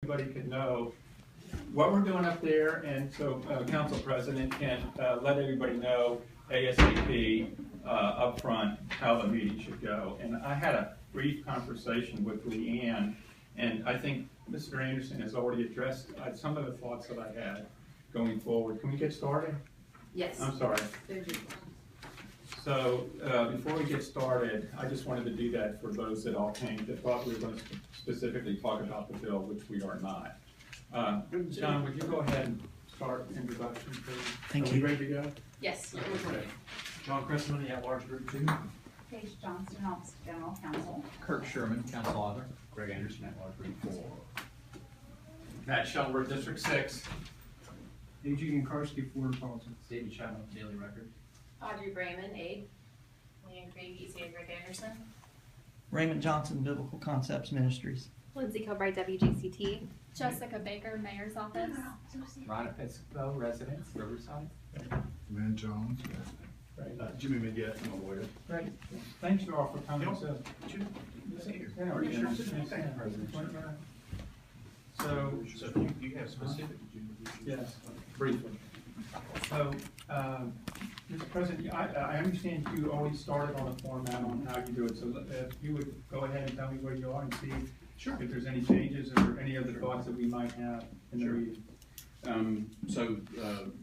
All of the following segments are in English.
everybody could know what we're doing up there, and so Council President can let everybody know ASAP up front how the meeting should go. And I had a brief conversation with Leanne, and I think Mr. Anderson has already addressed some of the thoughts that I had going forward. Can we get started? Yes. I'm sorry. So before we get started, I just wanted to do that for those that all came that thought we were going to specifically talk about the bill, which we are not. John, would you go ahead and start introduction, please? Thank Are we you. ready to go? Yes. Okay. John Christman, the at-large group 2. Paige Johnston, Office of General Counsel. Kurt Sherman, council author. Greg Anderson, at-large group 4. Matt Shellenberg, District 6. A.G. Garski, Foreign Policy. David Chapman, Daily Record. Audrey Brayman, aide. Leanne Craig, ECA Greg Anderson. Raymond Johnson, Biblical Concepts Ministries. Lindsay Kilbright, WJCT. Jessica Baker, Mayor's Office. Ron Episcopo, Residence, Riverside. Man Jones. Jimmy Midget, I'm a lawyer. Great. Thanks you all for coming. So you have specific. yes, briefly. So, Mr. President, I understand you already started on the format on how you do it, so if you would go ahead and tell me where you are and see if there's any changes or any other thoughts that we might have in the meeting.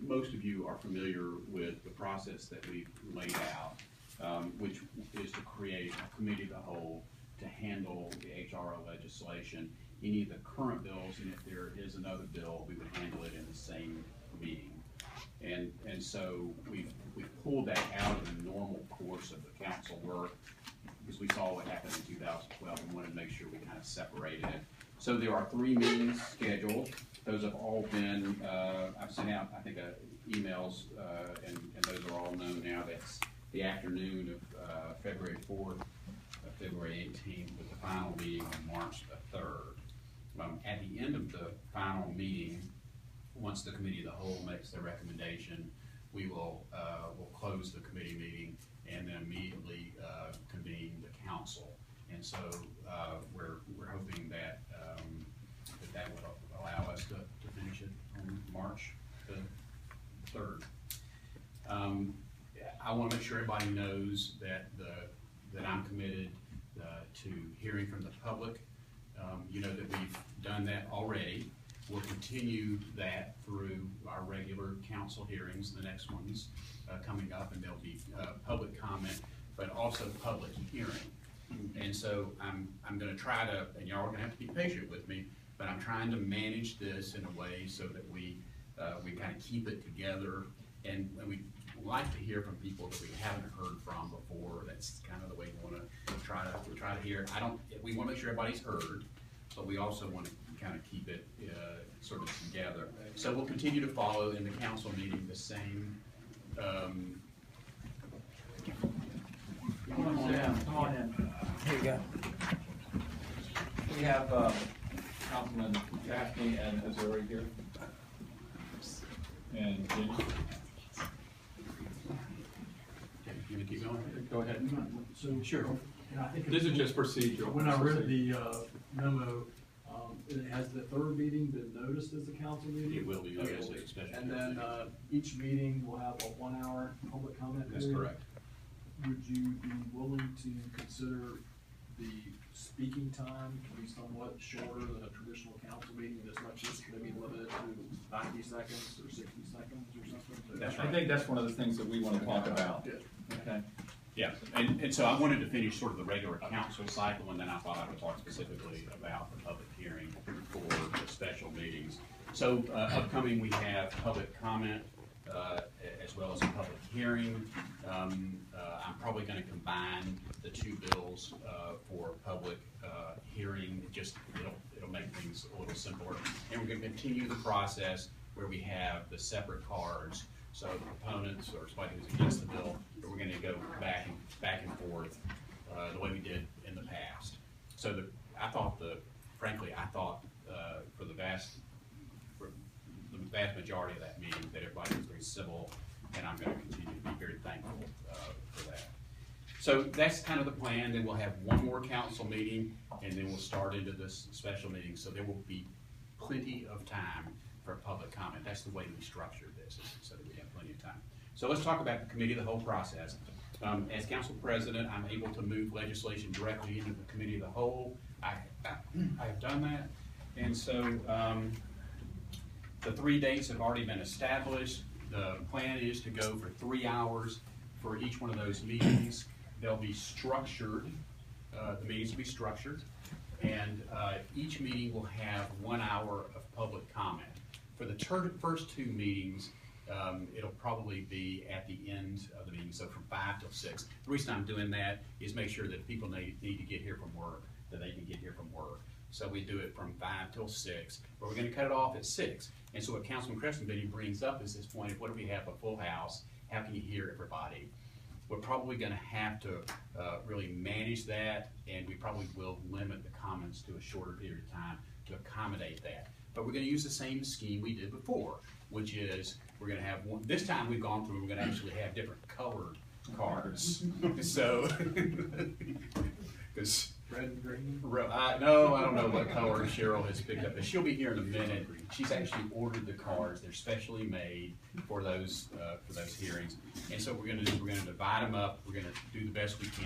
Most of you are familiar with the process that we've laid out, which is to create a committee of the whole to handle the HRO legislation, any of the current bills, and if there is another bill, we would handle it in the same meeting. And so we've pulled that out of the normal course of the council work because we saw what happened in 2012 and wanted to make sure we kind of separated it. So there are 3 meetings scheduled. Those have all been, I've sent out, I think, emails, and those are all known now. That's the afternoon of February 4th, February 18th, with the final meeting on March the 3rd. At the end of the final meeting, once the committee of the whole makes their recommendation, we will we'll close the committee meeting and then immediately convene the council. And so we're hoping that that would allow us to finish it on March the 3rd. I want to make sure everybody knows that that I'm committed to hearing from the public. You know that we've done that already. We'll continue that through our regular council hearings, the next ones coming up, and there'll be public comment, but also public hearing. And so I'm going to try to, and y'all are going to have to be patient with me, but I'm trying to manage this in a way so that we kind of keep it together, and we like to hear from people that we haven't heard from before. That's kind of the way we want to try to hear. We want to make sure everybody's heard, but we also want to kind of keep it sort of together. So we'll continue to follow in the council meeting the same. Come on in. Here you go. We have Councilman Gaffney and Azuri here. And Jimmy. You want to keep going? Go ahead. So, sure. And I think This is just procedural. when I read the memo, it has the 3rd meeting been noticed as a council meeting? It will be, Okay. yes, especially. And then each meeting will have a 1-hour public comment period? That's correct. Would you be willing to consider the speaking time to be somewhat shorter than a traditional council meeting, as much as maybe limited to 90 seconds or 60 seconds or something? That's I think that's one of the things that we want to talk about. Okay. Yeah, and so I wanted to finish sort of the regular council cycle, and then I thought I would talk specifically about the public hearing for the special meetings. So upcoming, we have public comment as well as a public hearing. I'm probably going to combine the 2 bills for public hearing. It'll make things a little simpler, and we're going to continue the process where we have the separate cards. So the proponents or somebody who's against the bill, but we're going to go back and forth the way we did in the past. So frankly, I thought for the vast majority of that meeting that everybody was very civil, and I'm going to continue to be very thankful for that. So that's kind of the plan. Then we'll have one more council meeting, and then we'll start into this special meeting. So there will be plenty of time for public comment. That's the way we structure this, so that we have plenty of time. So let's talk about the committee of the whole process. As council president, I'm able to move legislation directly into the committee of the whole. I have done that. And so the 3 dates have already been established. The plan is to go for 3 hours for each one of those meetings. They'll be structured. The meetings will be structured. And each meeting will have 1 hour of public comment. For the first 2 meetings, it'll probably be at the end of the meeting, so from 5 till 6. The reason I'm doing that is make sure that people need to get here from work, that they can get here from work. So we do it from 5 till 6, but we're gonna cut it off at 6. And so what Councilman Creston brings up is this point of what if we have a full house, how can you hear everybody? We're probably gonna have to really manage that, and we probably will limit the comments to a shorter period of time to accommodate that. But we're gonna use the same scheme we did before, which is we're gonna have one, this time we've gone through, we're gonna actually have different colored cards. So, because Red and green? I don't know what color Cheryl has picked up, but she'll be here in a minute. She's actually ordered the cards. They're specially made for those hearings. And so we're gonna divide them up. We're gonna do the best we can.